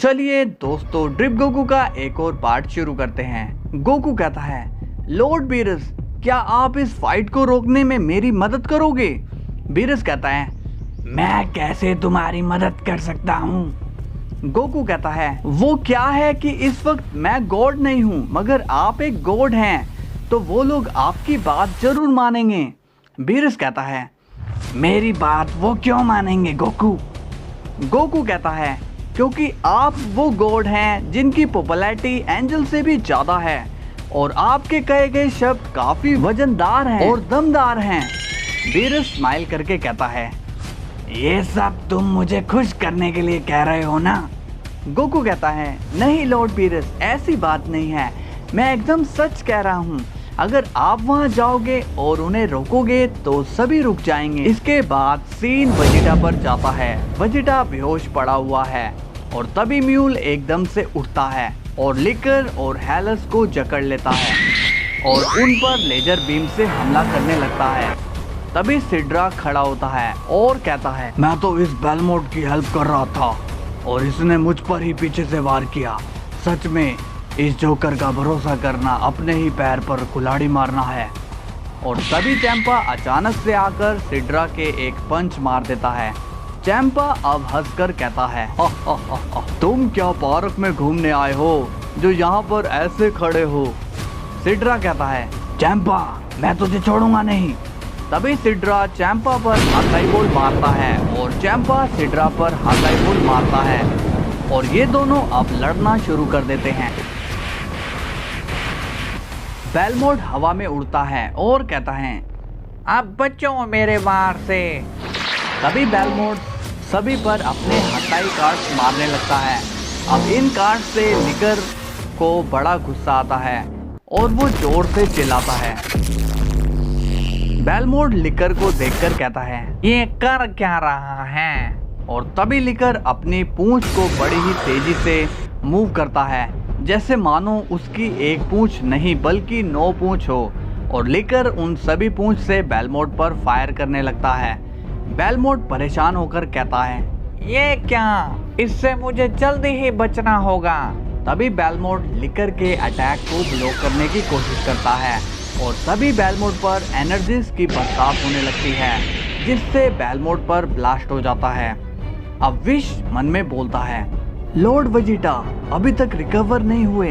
चलिए दोस्तों, drip Goku का एक और पार्ट शुरू करते हैं। गोकू कहता है, लॉर्ड बीरस, क्या आप इस फाइट को रोकने में मेरी मदद करोगे? बीरस कहता है, मैं कैसे तुम्हारी मदद कर सकता हूँ? गोकू कहता है, वो क्या है कि इस वक्त मैं गॉड नहीं हूँ, मगर आप एक गॉड हैं, तो वो लोग आपकी बात जरूर मानेंगे। बीरस कहता है, मेरी बात वो क्यों मानेंगे गोकू? गोकू कहता है, क्योंकि आप वो गॉड हैं जिनकी पॉपुलैरिटी एंजल से भी ज्यादा है और आपके कहे गए शब्द काफी वजनदार हैं और दमदार हैं। बीरस स्माइल करके कहता है, ये सब तुम मुझे खुश करने के लिए कह रहे हो ना? गोकू कहता है, नहीं लॉर्ड बीरस, ऐसी बात नहीं है, मैं एकदम सच कह रहा हूँ। अगर आप वहाँ जाओगे और उन्हें रोकोगे तो सभी रुक जाएंगे। इसके बाद सीन वेजिटा पर जाता है। वेजिटा बेहोश पड़ा हुआ है और तभी म्यूल एकदम से उठता है और लिकर और हेलस को जकड़ लेता है और उन पर लेजर बीम से हमला करने लगता है। तभी सिड्रा खड़ा होता है और कहता है, मैं तो इस बेलमोट की हेल्प कर रहा था और इसने मुझ पर ही पीछे से वार किया। सच में इस जोकर का भरोसा करना अपने ही पैर पर कुल्हाड़ी मारना है। और तभी चैंपा अचानक से आकर सिड्रा के एक पंच मार देता है। चैंपा अब हंसकर कहता है, तुम क्या पार्क में घूमने आए हो जो यहाँ पर ऐसे खड़े हो? सिड्रा कहता है, चैंपा, मैं तुझे छोड़ूंगा नहीं। तभी सिड्रा चैंपा पर हाकाई बोल मारता है और चैंपा सिड्रा पर हाकाई बोल मारता है और ये दोनों अब लड़ना शुरू कर देते हैं। बेलमोट हवा में उड़ता है और कहता है, अब बचो मेरे वार से। तभी बेलमोट सभी पर अपने हटाई कार्ड्स मारने लगता है। अब इन कार्ड से लिकर को बड़ा गुस्सा आता है और वो जोर से चिल्लाता है। बेलमोट लिकर को देखकर कहता है, ये कर क्या रहा है? और तभी लिकर अपनी पूंछ को बड़ी ही तेजी से मूव करता है, जैसे मानो उसकी एक पूंछ नहीं बल्कि 9 पूंछ हो, और लिकर उन सभी पूंछ से बेलमोट पर फायर करने लगता है। बेलमोट परेशान होकर कहता है, ये क्या? इससे मुझे जल्दी ही बचना होगा। तभी बेलमोट लिकर के अटैक को ब्लॉक करने की कोशिश करता है और तभी बेलमोट पर एनर्जीज की बरसात होने लगती है, जिससे बेलमोट पर ब्लास्ट हो जाता है। अब विश मन में बोलता है, लॉर्ड वेजिटा अभी तक रिकवर नहीं हुए,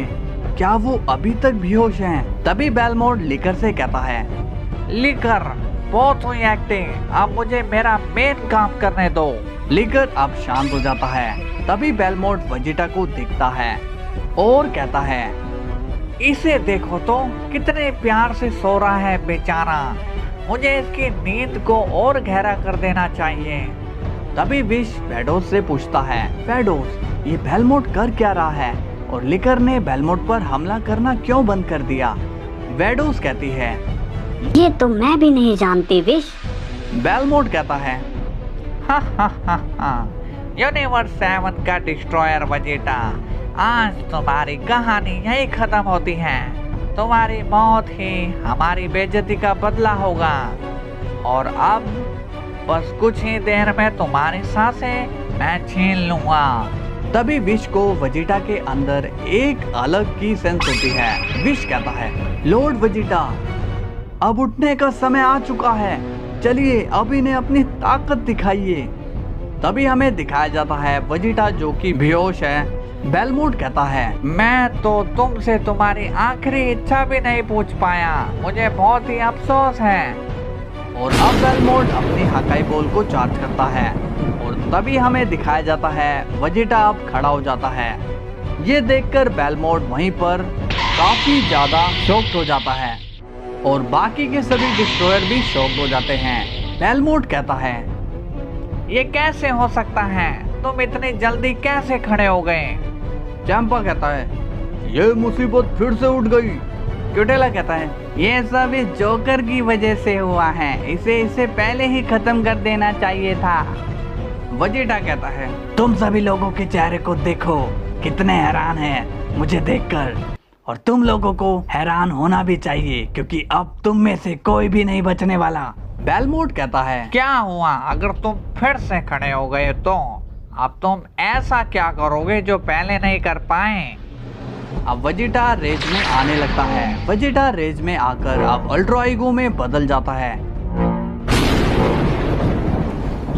क्या वो अभी तक बेहोश हैं? तभी बेलमोट लिकर से कहता है, लिकर, बहुत हुई एक्टिंग, अब मुझे मेरा मेन काम करने दो। लिकर अब शांत हो जाता है। तभी बेलमोट वेजिटा को दिखता है और कहता है, इसे देखो तो कितने प्यार से सो रहा है बेचारा, मुझे इसकी नींद को और गहरा कर देना चाहिए। तभी विश वेडोस से पूछता है, वेडोस, ये बेलमोट कर क्या रहा है और लिकर ने बेलमोट पर हमला करना क्यों बंद कर दिया? वेडोस कहती है, ये तो मैं भी नहीं जानती विश। बेलमोट कहता है, यूनिवर्स 7 का डिस्ट्रॉयर वेजिटा, आज तुम्हारी कहानी यही खत्म होती है। तुम्हारी मौत ही हमारी बेइज्जती का बदला होगा और अब बस कुछ ही देर में तुम्हारी सांसें मैं छीन लूंगा। तभी विश को वेजिटा के अंदर एक अलग की सेंस होती है। विश कहता है, लॉर्ड वेजिटा, अब उठने का समय आ चुका है, चलिए अब इन्हें अपनी ताकत दिखाइए। तभी हमें दिखाया जाता है वेजिटा जो कि बेहोश है। बेलमोट कहता है, मैं तो तुमसे तुम्हारी आखिरी इच्छा भी नहीं पूछ पाया, मुझे बहुत ही अफसोस है। और अब बेलमोट अपनी हाकाई बॉल को चार्ज करता है और तभी हमें दिखाया जाता है वेजिटा अब खड़ा हो जाता है। ये देखकर बेलमोट वहीं पर काफी ज्यादा शॉक्ड हो जाता है और बाकी के सभी डिस्ट्रॉयर भी शॉक्ड हो जाते हैं। बेलमोट कहता है, ये कैसे हो सकता है? तुम इतनी जल्दी कैसे खड़े हो गए? चैंपा कहता है, ये मुसीबत फिर से उठ गई। क्यूटेला कहता है, ये सब इस जोकर की वजह से हुआ है, इसे पहले ही खत्म कर देना चाहिए था। वेजिटा कहता है, तुम सभी लोगों के चेहरे को देखो, कितने हैरान हैं मुझे देखकर, और तुम लोगों को हैरान होना भी चाहिए क्योंकि अब तुम में से कोई भी नहीं बचने वाला। बेलमोट कहता है, क्या हुआ अगर तुम फिर से खड़े हो गए तो? अब तुम ऐसा क्या करोगे जो पहले नहीं कर पाए? अब वेजिटा रेज में आने लगता है। वेजिटा रेज में आकर अब अल्ट्रा ईगो में बदल जाता है।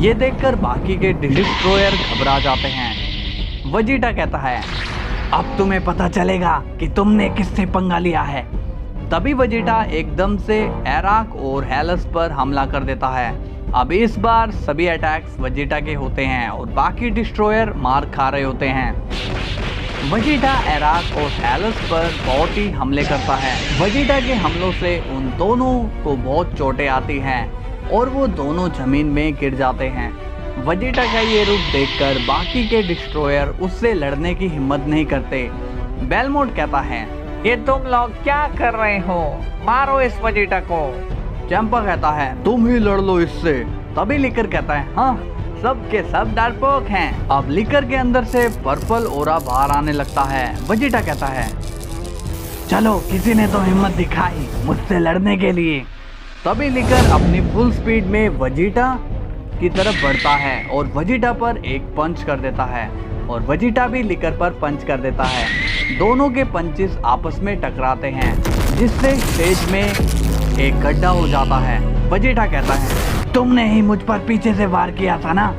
ये देखकर बाकी के डिस्ट्रॉयर घबरा जाते हैं। वेजिटा कहता है, अब तुम्हें पता चलेगा कि तुमने किससे पंगा लिया है। तभी वेजिटा एकदम से एराक और हेलस पर हमला कर देता है। अब इस बार सभी अटैक्स वेजिटा के होते हैं और बाकी डिस्ट्रॉयर मार खा रहे होते हैं। वेजिटा एराक और हेलस पर बहुत ही हमले करता है। वेजिटा के हमलों से उन दोनों को बहुत चोटें आती हैं और वो दोनों जमीन में गिर जाते हैं। वेजिटा का ये रूप देखकर बाकी के डिस्ट्रॉयर उससे लड़ने की हिम्मत नहीं करते। बेलमोंट कहता है, ये तुम लोग क्या कर रहे हो? मारो इस वेजिटा को। चैंपा कहता है, तुम ही लड़ लो इससे। तभी लिकर कहता है, हाँ सब के सब डरपोक हैं। अब लिकर के अंदर से पर्पल ओरा बाहर आने लगता है। वेजिटा कहता है, चलो किसी ने तो हिम्मत दिखाई मुझसे लड़ने के लिए। तभी लिकर अपनी फुल स्पीड में वेजिटा की तरफ बढ़ता है और वेजिटा पर एक पंच कर देता है और वेजिटा भी लिकर पर पंच कर देता है। दोनों के पंचेस आपस में टकराते हैं जिससे स्टेज में एक गड्ढा हो जाता है। वेजिटा कहता है, तुमने ही मुझ पर पीछे से वार किया था ना।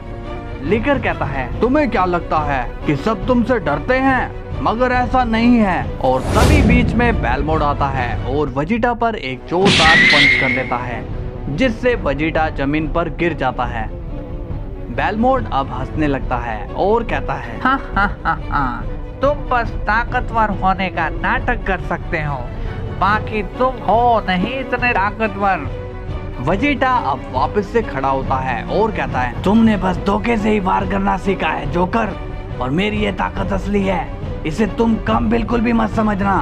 लिकर कहता है, तुम्हें क्या लगता है कि सब तुमसे डरते हैं? मगर ऐसा नहीं है। और तभी बीच में बेलमोंट आता है और वेजिटा पर एक जोरदार पंच कर देता है जिससे वेजिटा जमीन पर गिर जाता है। बेलमोंट अब हंसने लगता है और कहता है, हाँ, तुम बस ताकतवर होने का नाटक कर सकते हो, बाकी तुम हो नहीं इतने ताकतवर। वेजिटा अब वापस से खड़ा होता है और कहता है, तुमने बस धोखे से ही वार करना सीखा है जोकर, और मेरी ये ताकत असली है, इसे तुम कम बिल्कुल भी मत समझना।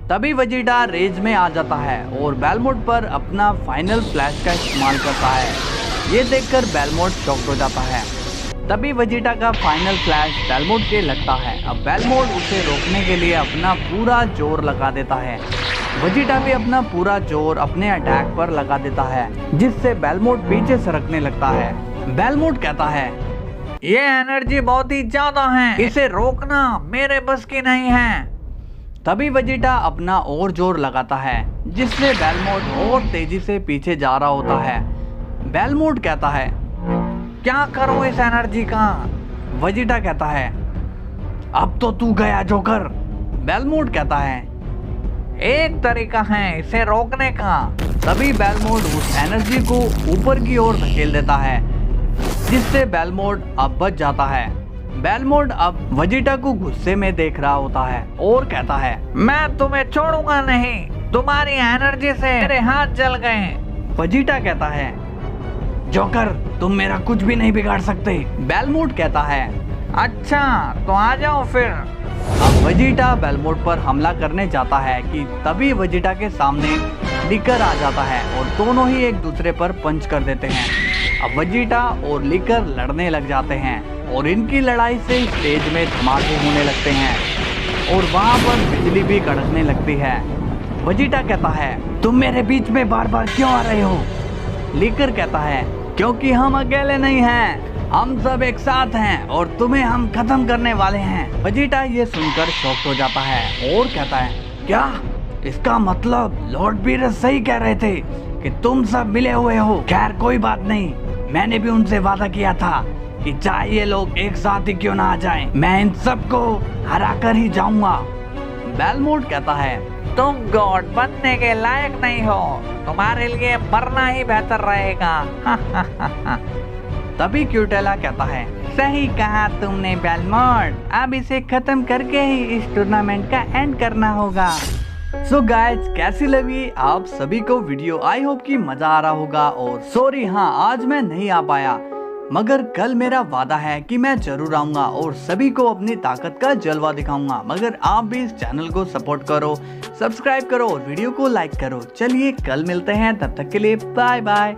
तभी वेजिटा रेज में आ जाता है और बेलमोंट पर अपना फाइनल फ्लैश का इस्तेमाल करता है। ये देखकर बेलमोंट शॉक्ड हो जाता है। तभी वेजिटा का फाइनल फ्लैश बेलमोंट के लगता है। अब बेलमोंट उसे रोकने के लिए अपना पूरा जोर लगा देता है। वेजिटा भी अपना पूरा जोर अपने अटैक पर लगा देता है जिससे बेलमोंट पीछे सरकने लगता है। बेलमोंट कहता है, ये एनर्जी बहुत ही ज्यादा है, इसे रोकना मेरे बस की नहीं है। तभी वेजिटा अपना और जोर लगाता है जिससे बेलमोंट और तेजी से पीछे जा रहा होता है। बेलमोंट कहता है, क्या करूं इस एनर्जी का? वेजिटा कहता है, अब तो तू गया जोकर। बेलमोंट कहता है, एक तरीका है इसे रोकने का। तभी बेलमोंट उस एनर्जी को ऊपर की ओर धकेल देता है जिससे बेलमोंट अब बच जाता है। बेलमोंट अब वेजिटा को गुस्से में देख रहा होता है और कहता है, मैं तुम्हें छोड़ूंगा नहीं, तुम्हारी एनर्जी से मेरे हाथ जल गए। वेजिटा कहता है, जोकर तुम मेरा कुछ भी नहीं बिगाड़ सकते। बेलमोंट कहता है, अच्छा तो आ जाओ फिर। अब वेजिटा बेलमोंट पर हमला करने जाता है कि तभी वेजिटा के सामने लिकर आ जाता है और दोनों ही एक दूसरे पर पंच कर देते हैं। अब वेजिटा और लिकर लड़ने लग जाते हैं और इनकी लड़ाई से स्टेज में धमाके होने लगते हैं और वहाँ पर बिजली भी कड़कने लगती है। वेजिटा कहता है, तुम मेरे बीच में बार बार क्यों आ रहे हो? लिकर कहता है, क्योंकि हम अकेले नहीं हैं, हम सब एक साथ हैं और तुम्हें हम खत्म करने वाले हैं। वेजिटा ये सुनकर शॉक्ड हो जाता है और कहता है, क्या? इसका मतलब लॉर्ड बीरस सही कह रहे थे कि तुम सब मिले हुए हो। खैर कोई बात नहीं, मैंने भी उनसे वादा किया था कि चाहे ये लोग एक साथ ही क्यों ना आ जाएं, मैं इन सबको हरा कर ही जाऊंगा। बेलमोंट कहता है, तुम गॉड बनने के लायक नहीं हो, तुम्हारे लिए मरना ही बेहतर रहेगा। तभी क्यूटेला कहता है, सही कहा तुमने बेलमोंट, अब इसे खत्म करके ही इस टूर्नामेंट का एंड करना होगा। सो गाइज कैसी लगी आप सभी को वीडियो? आई होप कि मजा आ रहा होगा। और सॉरी हाँ आज मैं नहीं आ पाया, मगर कल मेरा वादा है कि मैं जरूर आऊंगा और सभी को अपनी ताकत का जलवा दिखाऊंगा। मगर आप भी इस चैनल को सपोर्ट करो, सब्सक्राइब करो और वीडियो को लाइक करो। चलिए कल मिलते हैं, तब तक के लिए बाय बाय।